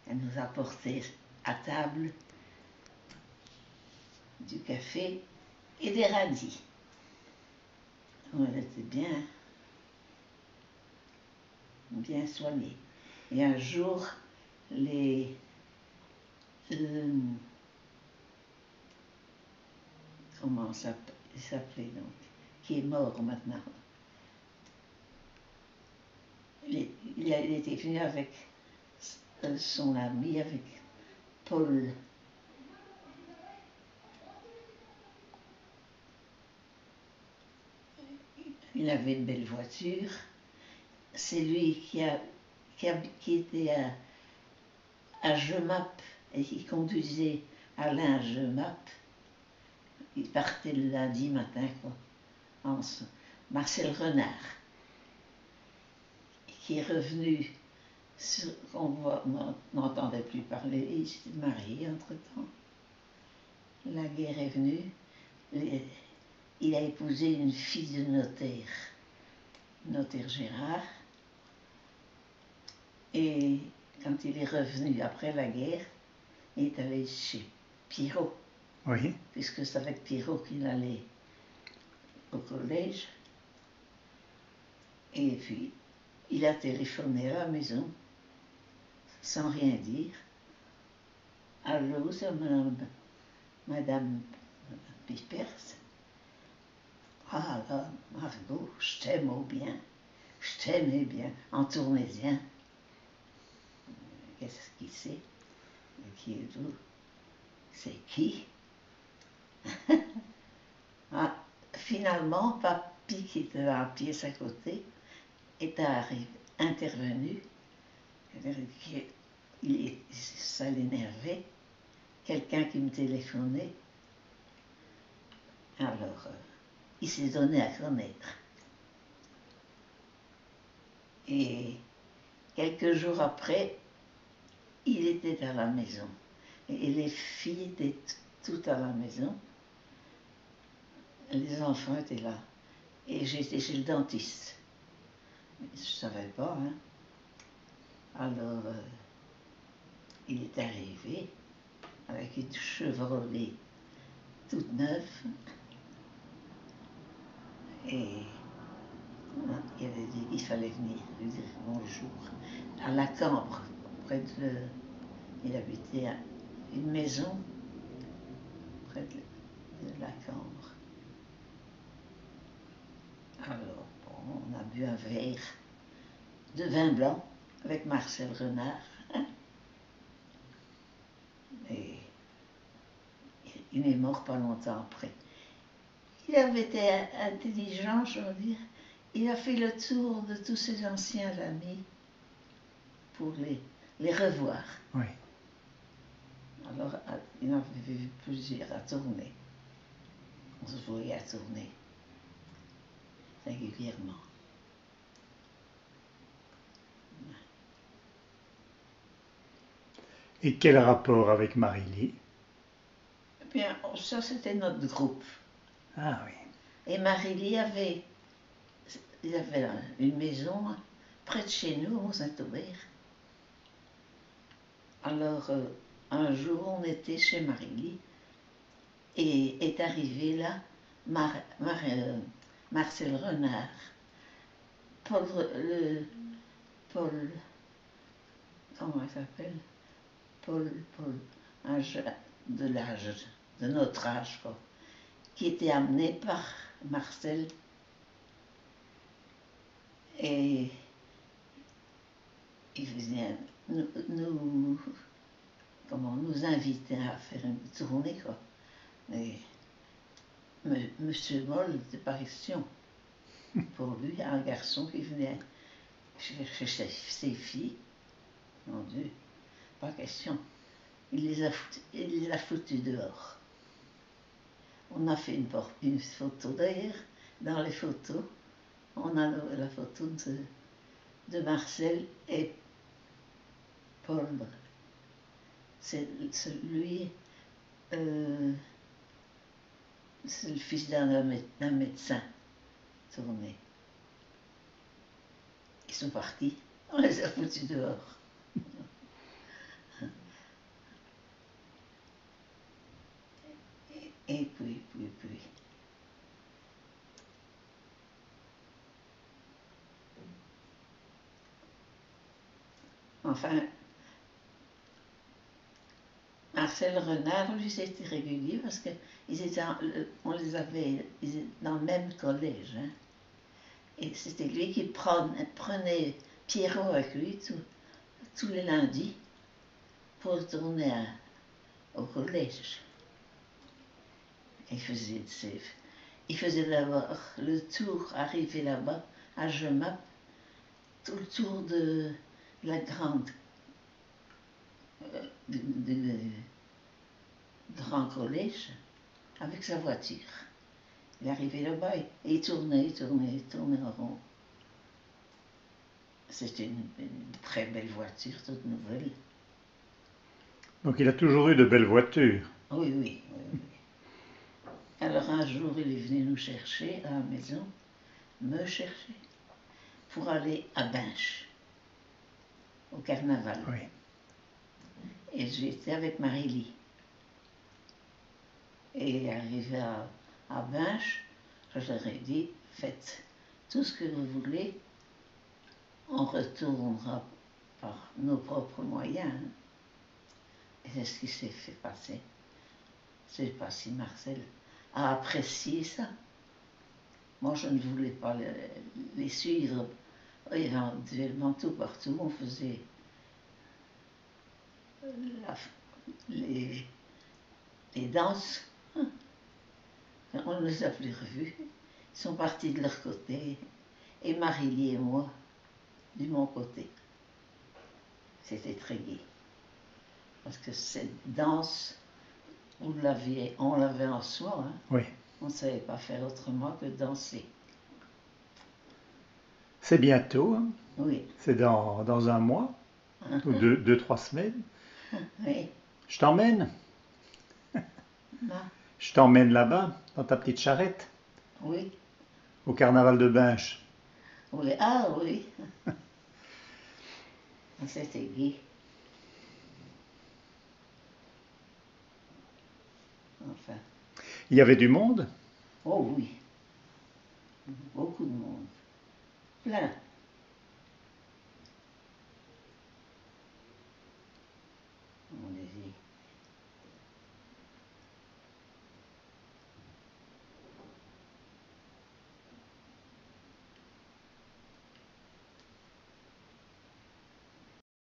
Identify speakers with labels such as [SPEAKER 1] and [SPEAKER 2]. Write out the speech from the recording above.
[SPEAKER 1] Elle nous apportait à table du café et des radis. Elle était bien soignée. Et un jour, comment il s'appelait donc, qui est mort maintenant. Il était venu avec son ami, avec Paul. Il avait une belle voiture. C'est lui qui était à Jemappes et qui conduisait Alain à Jemappes. Il partait le lundi matin, quoi. Marcel Renard, qui est revenu, on n'entendait plus parler, il s'est marié entre-temps. La guerre est venue, il a épousé une fille de notaire Gérard, et quand il est revenu après la guerre, il est allé chez Pirot.
[SPEAKER 2] Oui.
[SPEAKER 1] Puisque c'est avec Pirot qu'il allait au collège. Et puis, il a téléphoné à la maison, sans rien dire. Allô, c'est Madame Pipers. Ah là, Margot, je t'aime bien. Je t'aimais bien, en tournésien. Qu'est-ce qu'il sait? Qui est d'où? C'est qui? Ah, finalement, Papy, qui était dans la pièce à côté, est intervenu. Ça l'énervait. Quelqu'un qui me téléphonait. Alors, il s'est donné à connaître. Et quelques jours après, il était à la maison. Et les filles étaient toutes à la maison. Les enfants étaient là. Et j'étais chez le dentiste. Je ne savais pas, hein. Alors, il est arrivé avec une Chevrolet toute neuve. Et il avait dit qu'il fallait venir lui dire bonjour. À la Cambre, il habitait à une maison près de la Cambre. Alors, bon, on a bu un verre de vin blanc avec Marcel Renard. Et il est mort pas longtemps après. Il avait été intelligent, je veux dire. Il a fait le tour de tous ses anciens amis pour les revoir.
[SPEAKER 2] Oui.
[SPEAKER 1] Alors, il en avait vu plusieurs à tourner. On se voyait à tourner régulièrement.
[SPEAKER 2] Et quel rapport avec Marie-Lie?
[SPEAKER 1] Eh bien, ça c'était notre groupe.
[SPEAKER 2] Ah oui.
[SPEAKER 1] Et Marie-Lie avait une maison près de chez nous, au Saint-Aubert. Alors, un jour, on était chez Marie-Lie et est arrivé là Marcel Renard, Paul, comment il s'appelle? Paul, de notre âge, quoi, qui était amené par Marcel. Et il venait nous inviter à faire une tournée, quoi. Et Monsieur Moll n'était pas question. Pour lui, un garçon qui venait chercher ses filles, mon Dieu, pas question. Il les a foutus dehors. On a fait une photo d'ailleurs. Dans les photos, on a la photo de Marcel et Paul. C'est lui, c'est le fils d'un médecin tourné. Ils sont partis, on les a foutus dehors. Enfin, Marcel Renard, lui, c'était régulier parce que on les avait ils étaient dans le même collège. Hein. Et c'était lui qui prenait Pierrot avec lui tous les lundis pour retourner au collège. Il faisait d'abord le tour, arrivé là-bas, à Jemappes, tout le tour de la grande, du grand collège, avec sa voiture. Il arrivait là-bas et il tournait en rond. C'était une très belle voiture, toute nouvelle.
[SPEAKER 2] Donc il a toujours eu de belles voitures.
[SPEAKER 1] Oui. Alors un jour, il est venu nous chercher à la maison, me chercher, pour aller à Binche, au carnaval.
[SPEAKER 2] Oui.
[SPEAKER 1] Et j'étais avec Marie-Lie. Et arrivé à Binche, je leur ai dit, faites tout ce que vous voulez, on retournera par nos propres moyens. Et c'est ce qui s'est fait passer. Je ne sais pas si Marcel a apprécié ça. Moi, je ne voulais pas les suivre éventuellement tout partout. On faisait les danses. On ne les a plus revus. Ils sont partis de leur côté. Et Marie-Lie et moi, de mon côté. C'était très gai. Parce que cette danse, on l'avait en soi. Hein.
[SPEAKER 2] Oui.
[SPEAKER 1] On ne savait pas faire autrement que danser.
[SPEAKER 2] C'est bientôt, hein?
[SPEAKER 1] Oui.
[SPEAKER 2] C'est dans un mois, ou deux, 3 semaines.
[SPEAKER 1] Oui.
[SPEAKER 2] Je t'emmène.
[SPEAKER 1] Non.
[SPEAKER 2] Je t'emmène là-bas, dans ta petite charrette,
[SPEAKER 1] Oui.
[SPEAKER 2] au carnaval de Binche.
[SPEAKER 1] Oui. Ah oui. C'était gai. Enfin.
[SPEAKER 2] Il y avait du monde?
[SPEAKER 1] Oh oui. Beaucoup de monde. Plein.